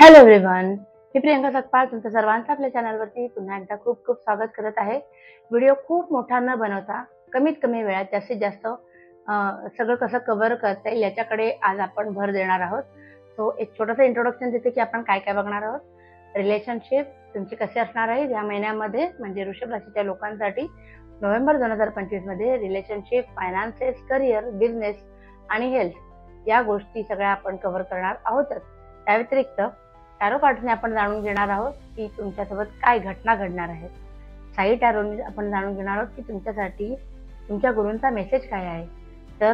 Hello everyone, मी प्रियंका सकपाळ तुमचं सर्वांचं आपल्या चॅनलवरती पुन्हा एकदा खूप खूप स्वागत करत आहे. व्हिडिओ खूप मोठा न बनवता कमीत कमी वेळात जास्तीत जास्त सगळं कसं कव्हर करता येईल याच्याकडे आज आपण भर देणार आहोत. सो एक छोटंसं इंट्रोडक्शन देते की आपण काय काय बघणार आहोत. रिलेशनशिप तुमची कशी असणार आहे या महिन्यामध्ये, म्हणजे वृषभ राशीच्या लोकांसाठी नोव्हेंबर 2025 मध्ये रिलेशनशिप, फायनान्सेस, करिअर, बिझनेस आणि हेल्थ या गोष्टी सगळ्या आपण कव्हर करणार आहोतच. त्या व्यतिरिक्त टॅरो कार्ड्सने आपण जाणून घेणार आहोत की तुमच्यासोबत काय घटना घडणार आहेत. साई टॅरोने आपण जाणून घेणार आहोत की तुमच्यासाठी तुमच्या गुरूंचा मेसेज काय आहे. तर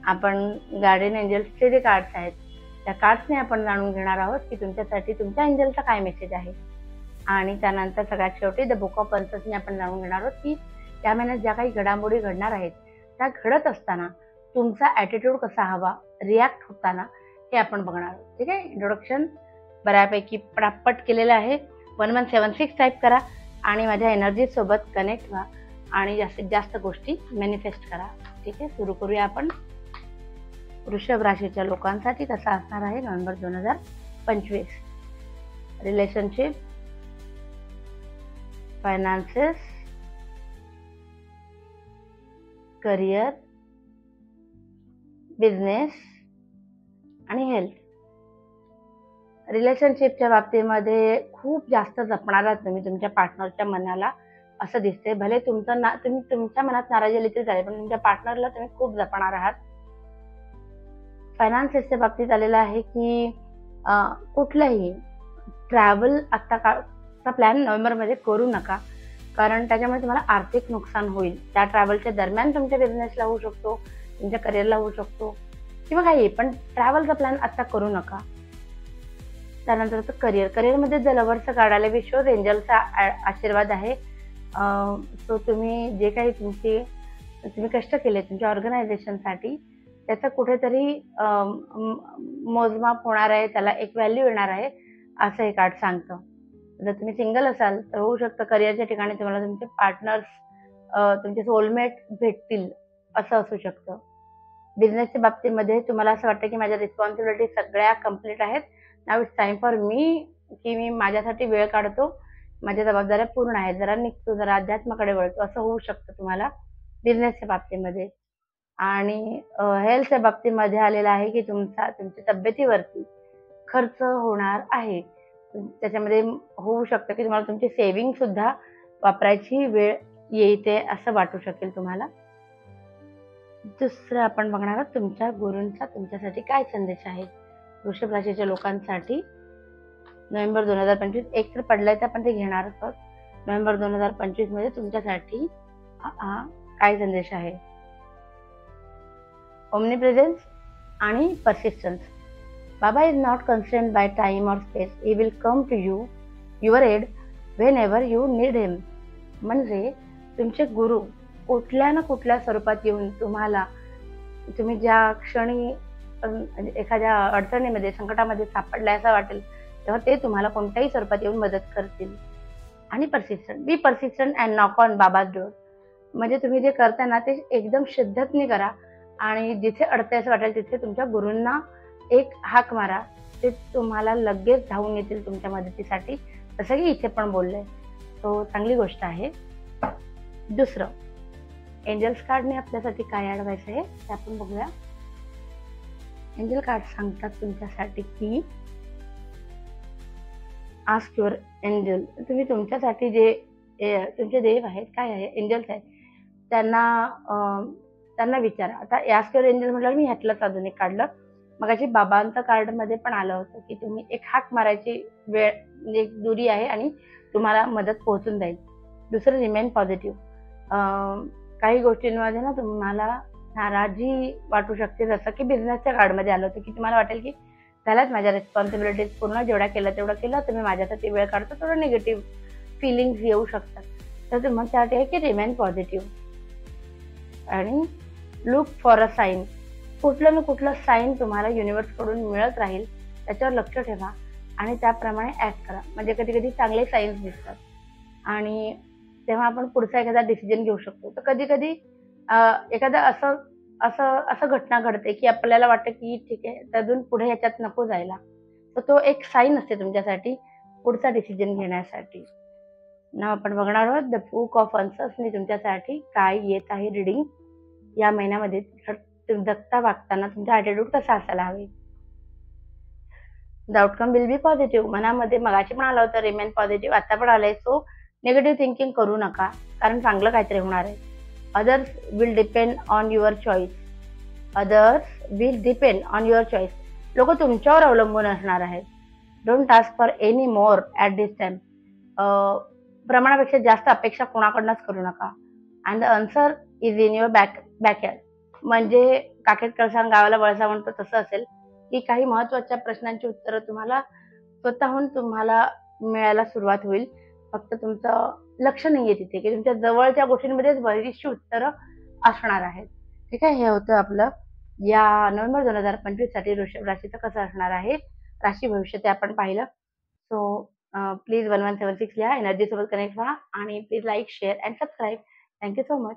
आपण गार्डियन एंजल्सचे जे कार्ड्स आहेत त्या कार्ड्सने आपण जाणून घेणार आहोत की तुमच्यासाठी तुमच्या एंजलचा काय मेसेज आहे. आणि त्यानंतर सगळ्यात शेवटी द बुक ऑफ पल्सेसने आपण जाणून घेणार आहोत की या महिन्यात ज्या काही घडामोडी घडणार आहेत त्या घडत असताना तुमचा ॲटिट्यूड कसा हवा, रिॲक्ट होताना हे आपण बघणार आहोत. ठीक आहे, इंट्रोडक्शन बऱ्यापैकी पटापट केलेलं आहे. 1176 टाईप करा आणि माझ्या एनर्जी सोबत कनेक्ट व्हा आणि जास्तीत जास्त गोष्टी मॅनिफेस्ट करा. ठीक आहे, सुरू करूया आपण. वृषभ राशीच्या लोकांसाठी कसा असणार आहे November 2025. Relationship, finances, career, business आणि हेल्थ. रिलेशनशिपच्या बाबतीमध्ये खूप जास्त जपणार आहात तुम्ही तुमच्या पार्टनरच्या मनाला असं दिसते. भले तुम्ही तुमच्या मनात नाराजी आली तरी चालेल, पण तुमच्या पार्टनरला तुम्ही खूप जपणार आहात. फायनान्सेसच्या बाबतीत आलेलं आहे की कुठलाही ट्रॅव्हल आत्ताचा प्लॅन नोव्हेंबरमध्ये करू नका, कारण त्याच्यामुळे तुम्हाला आर्थिक नुकसान होईल. त्या ट्रॅव्हलच्या दरम्यान तुमच्या बिझनेसला होऊ शकतो, तुमच्या करिअरला होऊ शकतो किंवा काही, पण ट्रॅव्हलचा प्लॅन आत्ता करू नका. त्यानंतर करिअरमध्ये जर लव्हरचं कार्ड आलं, विश्व एंजलचा आशीर्वाद आहे. सो तुम्ही जे काही तुम्ही कष्ट केले तुमच्या ऑर्गनायझेशनसाठी त्याचा कुठेतरी मोजमाप होणार आहे, त्याला एक व्हॅल्यू येणार आहे असं हे कार्ड सांगतं. जर तुम्ही सिंगल असाल तर होऊ शकतं करिअरच्या ठिकाणी तुम्हाला तुमचे पार्टनर्स, तुमचे सोलमेट भेटतील असं असू शकतं. बिझनेसच्या बाबतीमध्ये तुम्हाला असं वाटतं की माझ्या रिस्पॉन्सिबिलिटी सगळ्या कंप्लीट आहेत, नाव इट्स टाइम फॉर मी, की मी माझ्यासाठी वेळ काढतो, माझ्या जबाबदाऱ्या पूर्ण आहेत, जरा निघतो, जरा अध्यात्माकडे वळतो, असं होऊ शकतं तुम्हाला बिझनेसच्या बाबतीमध्ये. आणि हेल्थच्या बाबतीमध्ये आलेलं आहे की तुमच्या तब्येतीवरती खर्च होणार आहे. त्याच्यामध्ये होऊ शकतं की तुम्हाला तुमची सेव्हिंग सुद्धा वापरायची वेळ येते असं वाटू शकेल तुम्हाला. दुसरं आपण बघणार आहोत तुमच्या गुरूंचा तुमच्यासाठी काय संदेश आहे वृषभ राशीच्या लोकांसाठी नोव्हेंबर 2025. एक तर पडलाय तर आपण ते घेणार आहोत. नोव्हेंबर 2025 मध्ये तुमच्यासाठी काय संदेश आहे. ओमनीप्रेझेन्स आणि persistence. Baba is not constrained by time और space. He will come to you your aid whenever you need him. म्हणजे तुमचे गुरु कुठल्या ना कुठल्या स्वरूपात येऊन तुम्ही ज्या क्षणी एखाद्या अडचणीमध्ये, संकटामध्ये सापडलाय असं वाटेल तेव्हा ते तुम्हाला कोणत्याही स्वरूपात येऊन मदत करतील. आणि persistent, be persistent and knock on Baba's door. म्हणजे तुम्ही जे करता ना ते एकदम शिद्दतने करा आणि जिथे अडतंय असं वाटेल तिथे तुमच्या गुरूंना एक हाक मारा, ते तुम्हाला लगेच धावून येतील तुमच्या मदतीसाठी, जसं की इथे पण बोललंय. तो चांगली गोष्ट आहे. दुसरं, एंजल्स कार्डने आपल्यासाठी काय ॲडवाइस आहे ते आपण बघूया. एंजल कार्ड सांगतात तुमच्यासाठी की आस्क युअर एंजल. तुम्ही तुमच्यासाठी जे तुमचे देव आहेत, काय आहे, एंजल्स आहेत, त्यांना विचारा. आता आस्क युअर एंजल म्हटल्यावर मी ह्यातलंच अजून एक काढलं. मगाशी बाबांचं कार्डमध्ये पण आलं होतं की तुम्ही एक हाक मारायची वेळ, म्हणजे एक दुरी आहे आणि तुम्हाला मदत पोहोचून जाईल. दुसरं, रिमेन पॉझिटिव्ह. काही गोष्टींमध्ये ना तुम्हाला नाराजी वाटू शकते, जसं की बिझनेसच्या कार्डमध्ये आलं होतं की तुम्हाला वाटेल की त्यालाच माझ्या रिस्पॉन्सिबिलिटीज पूर्ण जेवढ्या तेवढं केलं, तुम्ही माझ्यासाठी वेळ काढतो, थोडं निगेटिव्ह फिलिंग्स येऊ शकतात. तर तुम्हाला त्यासाठी आहे की रिमेन पॉझिटिव्ह आणि लुक फॉर अ साईन. कुठलं ना कुठलं साईन तुम्हाला युनिव्हर्सकडून मिळत राहील, त्याच्यावर लक्ष ठेवा आणि त्याप्रमाणे ॲक्ट करा. म्हणजे कधी कधी चांगले साईन्स दिसतात आणि तेव्हा आपण पुढचा एखादा डिसिजन घेऊ शकतो. तर कधी कधी एखादा असं घटना घडते की आपल्याला वाटतं की ठीक आहे, अजून पुढे ह्याच्यात नको जायला, तर तो एक साईन असते तुमच्यासाठी पुढचा डिसिजन घेण्यासाठी. ना आपण बघणार आहोत द बुक ऑफ आन्सर्सनी तुमच्यासाठी काय येत आहे रीडिंग या महिन्यामध्ये. जगता वागताना तुमचा ॲटिट्यूड कसा असायला हवे. The outcome will be positive. मनामध्ये मगाशी पण आलं होतं रिमेन पॉझिटिव्ह, आता पण आलंय. सो निगेटिव्ह थिंकिंग करू नका, कारण चांगलं काहीतरी होणार आहे. Others will depend on your choice. Others will depend on your choice. लोक तुमच्यावर अवलंबून असणार आहेत. Don't task for any more at this time. प्रमाणापेक्षा जास्त अपेक्षा कोणाकडनंच करू नका. And the answer is in your backyard. म्हणजे काखेत कळसा गावाला वळसा म्हणतो तसं असेल की काही महत्वाच्या प्रश्नांची उत्तरं तुम्हाला स्वतःहून तुम्हाला मिळायला सुरुवात होईल. फक्त तुमचं लक्ष नाहीये तिथे की तुमच्या जवळच्या गोष्टींमध्येच बरीचशी उत्तरं असणार आहेत. ठीक आहे, हे होतं आपलं या नोव्हेंबर 2025 साठी वृषभ राशीचं कसं असणार आहे राशी भविष्य ते आपण पाहिलं. सो प्लीज 1176 लिहा, एनर्जी सोबत कनेक्ट व्हा आणि please like share and subscribe. Thank you so much.